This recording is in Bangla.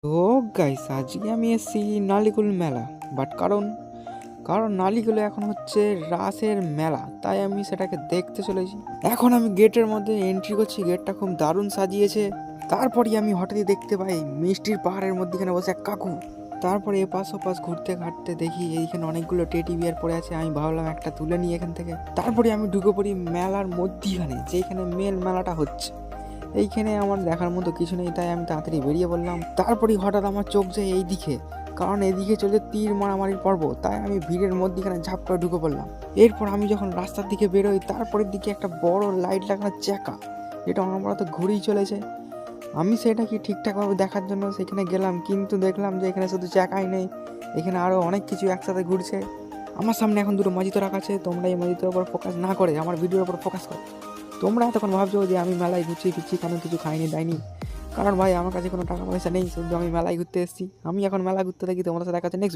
তো গাইস আজকে আমি এসেছি নালিকুল মেলা। বাট কারণ কারণ নালিকুলে এখন হচ্ছে রাসের মেলা, তাই আমি সেটাকে দেখতে চলেছি। এখন আমি গেটের মধ্যে এন্ট্রি করছি, গেটটা খুব দারুণ সাজিয়েছে। তারপরে আমি হঠাৎই দেখতে পাই মিষ্টির পাহাড়ের মধ্যেখানে বসে এক কাকু। তারপরে এপাশ ওপাশ ঘুরতে ঘাটতে দেখি এইখানে অনেকগুলো টেডি বিয়ার পড়ে আছে। আমি ভাবলাম একটা তুলে নিই এখান থেকে। তারপরে আমি ঢুকে পড়ি মেলার মধ্যিখানে, যেখানে মেন মেলাটা হচ্ছে। এইখানে আমার দেখার মতো কিছু নেই, তাই আমি তাড়াতাড়ি বেরিয়ে পড়লাম। তারপরেই হঠাৎ আমার চোখ যায় এই দিকে, কারণ এদিকে চলে তীর মারামারির পর্ব। তাই আমি ভিড়ের মধ্যখানে ঝাঁপ করে ঢুকে পড়লাম। এরপর আমি যখন রাস্তার দিকে বেরোই, তারপরের দিকে একটা বড় লাইট লাগানো চাকা, যেটা আমরা তো ঘুরেই চলেছে। আমি সেটা কি ঠিকঠাকভাবে দেখার জন্য সেখানে গেলাম, কিন্তু দেখলাম যে এখানে শুধু চাকাই নেই, এখানে আরও অনেক কিছু একসাথে ঘুরছে। আমার সামনে এখন দুটো মাজিতো রাখা আছে। তোমরা এই মাজিতোর উপর ফোকাস না করে আমার ভিডিওর উপর ফোকাস করো। তোমরা এতক্ষণ ভাবছো যে আমি মেলায় ঘুরছি ফিরছি, কোনো কিছু খাইনি দেয়নি। কারণ ভাই আমার কাছে কোনো টাকা পয়সা নেই, শুধু আমি মেলায় ঘুরতে এসেছি। আমি এখন মেলা ঘুরতে থাকি, তোমাদের সাথে দেখা হচ্ছে নেক্সট।